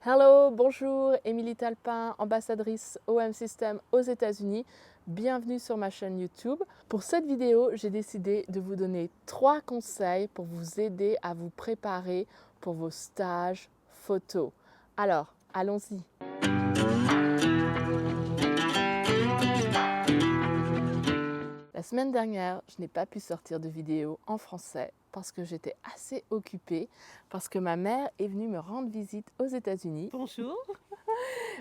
Hello, bonjour, Émilie Talpin, ambassadrice OM System aux États-Unis. Bienvenue sur ma chaîne YouTube. Pour cette vidéo, j'ai décidé de vous donner 3 conseils pour vous aider à vous préparer pour vos stages photo. Alors, allons-y. La semaine dernière, je n'ai pas pu sortir de vidéo en français parce que j'étais assez occupée, parce que ma mère est venue me rendre visite aux États-Unis. Bonjour.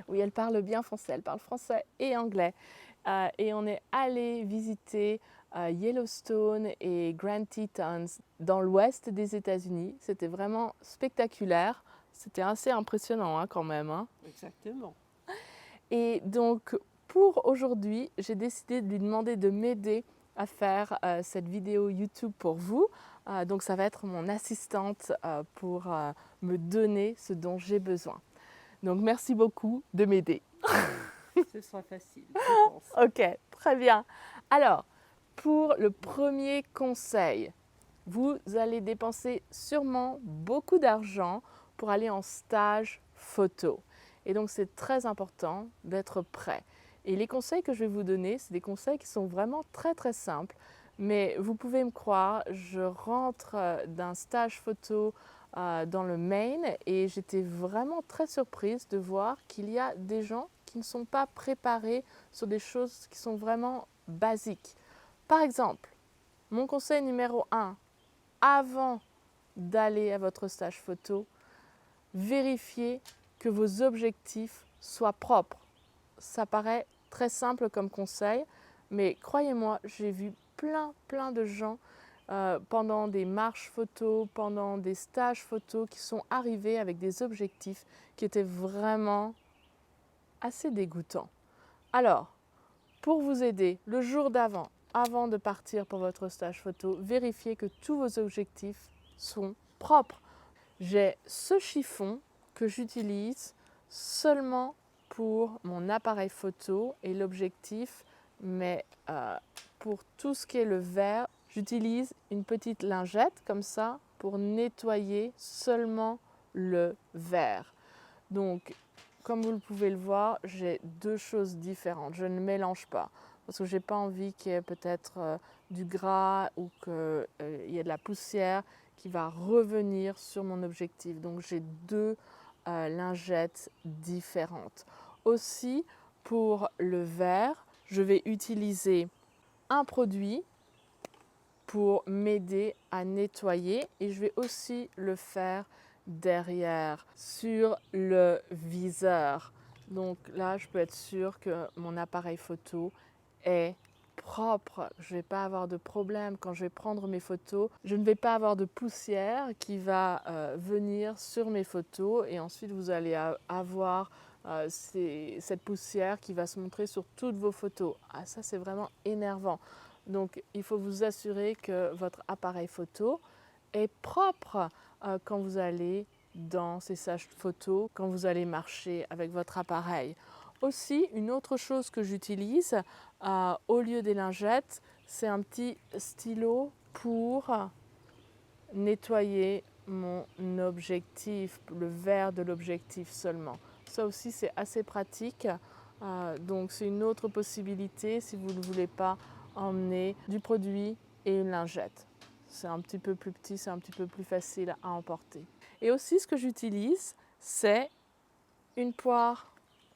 Oui, elle parle bien français, elle parle français et anglais. Et on est allé visiter Yellowstone et Grand Tetons dans l'ouest des États-Unis. C'était vraiment spectaculaire. C'était assez impressionnant quand même. Exactement. Et donc, pour aujourd'hui, j'ai décidé de lui demander de m'aider à faire cette vidéo YouTube pour vous. Donc, ça va être mon assistante pour me donner ce dont j'ai besoin. Donc, merci beaucoup de m'aider. Ce sera facile, je pense. Ok, très bien. Alors, pour le premier conseil, vous allez dépenser sûrement beaucoup d'argent pour aller en stage photo. Et donc, c'est très important d'être prêt. Et les conseils que je vais vous donner, c'est des conseils qui sont vraiment très très simples. Mais vous pouvez me croire, je rentre d'un stage photo dans le Maine et j'étais vraiment très surprise de voir qu'il y a des gens qui ne sont pas préparés sur des choses qui sont vraiment basiques. Par exemple, mon conseil numéro 1, avant d'aller à votre stage photo, vérifiez que vos objectifs soient propres. Ça paraît très simple comme conseil, mais croyez-moi, j'ai vu plein de gens pendant des marches photos, pendant des stages photos qui sont arrivés avec des objectifs qui étaient vraiment assez dégoûtants. Alors, pour vous aider, le jour d'avant, avant de partir pour votre stage photo, vérifiez que tous vos objectifs sont propres. J'ai ce chiffon que j'utilise seulement pour mon appareil photo et l'objectif, mais pour tout ce qui est le verre, j'utilise une petite lingette comme ça pour nettoyer seulement le verre. Donc, comme vous pouvez le voir, j'ai 2 choses différentes. Je ne mélange pas parce que je n'ai pas envie qu'il y ait peut-être du gras ou qu'il y ait de la poussière qui va revenir sur mon objectif. Donc, j'ai 2 lingettes différentes. Aussi, pour le verre, je vais utiliser un produit pour m'aider à nettoyer et je vais aussi le faire derrière sur le viseur. Donc là, je peux être sûre que mon appareil photo est propre. Je ne vais pas avoir de problème quand je vais prendre mes photos. Je ne vais pas avoir de poussière qui va venir sur mes photos et ensuite vous allez avoir cette poussière qui va se montrer sur toutes vos photos. Ah, ça, c'est vraiment énervant. Donc, il faut vous assurer que votre appareil photo est propre quand vous allez dans ces stages photos, quand vous allez marcher avec votre appareil. Aussi, une autre chose que j'utilise au lieu des lingettes, c'est un petit stylo pour nettoyer mon objectif, le verre de l'objectif seulement. Ça aussi, c'est assez pratique. Donc, c'est une autre possibilité si vous ne voulez pas emmener du produit et une lingette. C'est un petit peu plus petit, c'est un petit peu plus facile à emporter. Et aussi, ce que j'utilise, c'est une poire.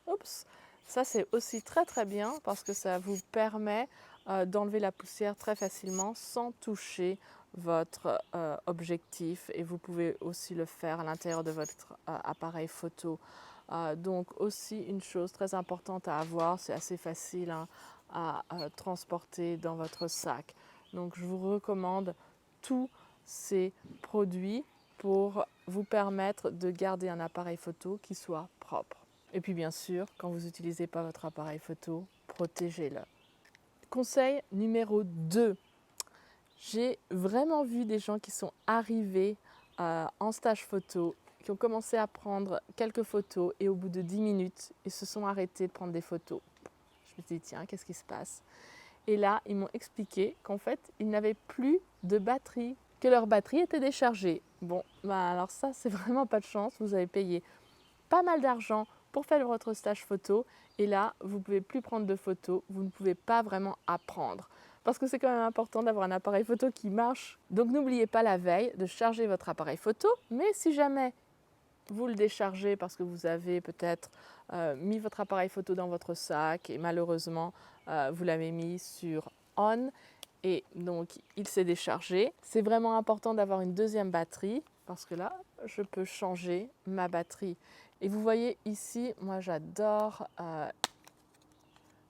Oups, ça c'est aussi très bien parce que ça vous permet d'enlever la poussière très facilement sans toucher votre objectif et vous pouvez aussi le faire à l'intérieur de votre appareil photo. Donc aussi une chose très importante à avoir, c'est assez facile à transporter dans votre sac. Donc je vous recommande tous ces produits pour vous permettre de garder un appareil photo qui soit propre. Et puis bien sûr, quand vous n'utilisez pas votre appareil photo, protégez-le. Conseil numéro 2. J'ai vraiment vu des gens qui sont arrivés en stage photo, qui ont commencé à prendre quelques photos et au bout de 10 minutes, ils se sont arrêtés de prendre des photos. Je me suis dit, tiens, qu'est-ce qui se passe? Et là, ils m'ont expliqué qu'en fait, ils n'avaient plus de batterie, que leur batterie était déchargée. Bon, alors ça, c'est vraiment pas de chance. Vous avez payé pas mal d'argent pour faire votre stage photo et là, vous ne pouvez plus prendre de photos, vous ne pouvez pas vraiment apprendre. Parce que c'est quand même important d'avoir un appareil photo qui marche. Donc n'oubliez pas la veille de charger votre appareil photo, mais si jamais vous le déchargez parce que vous avez peut-être mis votre appareil photo dans votre sac et malheureusement vous l'avez mis sur on et donc il s'est déchargé. C'est vraiment important d'avoir une deuxième batterie parce que là je peux changer ma batterie. Et vous voyez ici, moi j'adore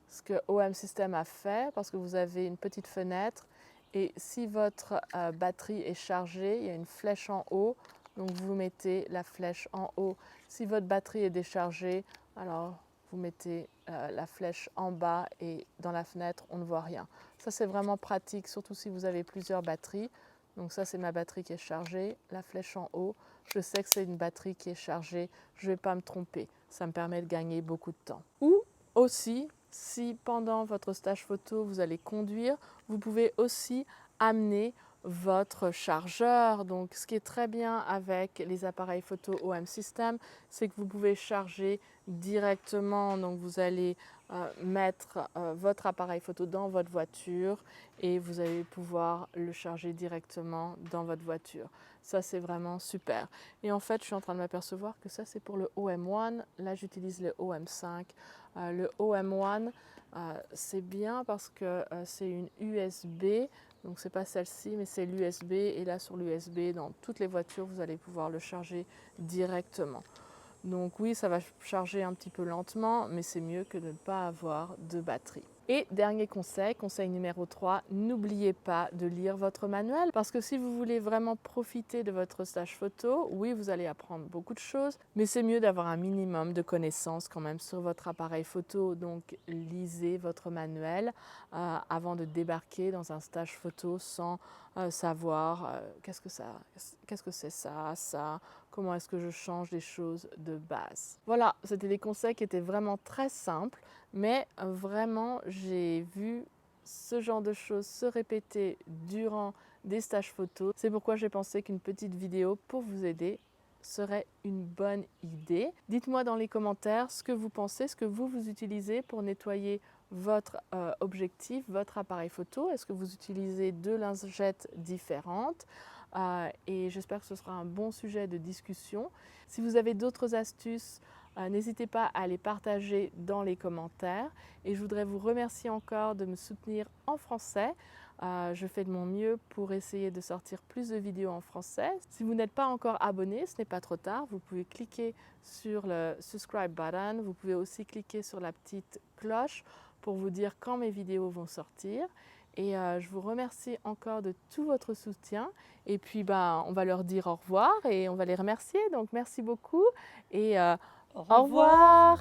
ce que OM System a fait parce que vous avez une petite fenêtre et si votre batterie est chargée, il y a une flèche en haut, donc vous mettez la flèche en haut. Si votre batterie est déchargée, alors vous mettez la flèche en bas et dans la fenêtre, on ne voit rien. Ça c'est vraiment pratique, surtout si vous avez plusieurs batteries. Donc ça c'est ma batterie qui est chargée, la flèche en haut. Je sais que c'est une batterie qui est chargée, je ne vais pas me tromper. Ça me permet de gagner beaucoup de temps. Ou aussi, si pendant votre stage photo, vous allez conduire, vous pouvez aussi amener votre chargeur. Donc, ce qui est très bien avec les appareils photo OM System, c'est que vous pouvez charger directement. Donc, vous allez mettre votre appareil photo dans votre voiture et vous allez pouvoir le charger directement dans votre voiture. Ça, c'est vraiment super. Et en fait, je suis en train de m'apercevoir que ça, c'est pour le OM1. Là, j'utilise le OM5. Le OM1, c'est bien parce que c'est une USB. Donc, ce n'est pas celle-ci, mais c'est l'USB. Et là, sur l'USB, dans toutes les voitures, vous allez pouvoir le charger directement. Donc oui, ça va charger un petit peu lentement, mais c'est mieux que de ne pas avoir de batterie. Et dernier conseil, conseil numéro 3, n'oubliez pas de lire votre manuel parce que si vous voulez vraiment profiter de votre stage photo, oui, vous allez apprendre beaucoup de choses, mais c'est mieux d'avoir un minimum de connaissances quand même sur votre appareil photo. Donc lisez votre manuel avant de débarquer dans un stage photo sans savoir qu'est-ce que c'est ça, comment est-ce que je change des choses de base. Voilà, c'était des conseils qui étaient vraiment très simples, mais vraiment j'ai vu ce genre de choses se répéter durant des stages photos. C'est pourquoi j'ai pensé qu'une petite vidéo pour vous aider serait une bonne idée. Dites-moi dans les commentaires ce que vous pensez, ce que vous utilisez pour nettoyer votre objectif, votre appareil photo. Est-ce que vous utilisez deux lingettes différentes? Et j'espère que ce sera un bon sujet de discussion. Si vous avez d'autres astuces, n'hésitez pas à les partager dans les commentaires. Et je voudrais vous remercier encore de me soutenir en français. Je fais de mon mieux pour essayer de sortir plus de vidéos en français. Si vous n'êtes pas encore abonné, ce n'est pas trop tard. Vous pouvez cliquer sur le subscribe button. Vous pouvez aussi cliquer sur la petite cloche pour vous dire quand mes vidéos vont sortir. Et je vous remercie encore de tout votre soutien. Et puis, on va leur dire au revoir et on va les remercier. Donc, merci beaucoup et au revoir.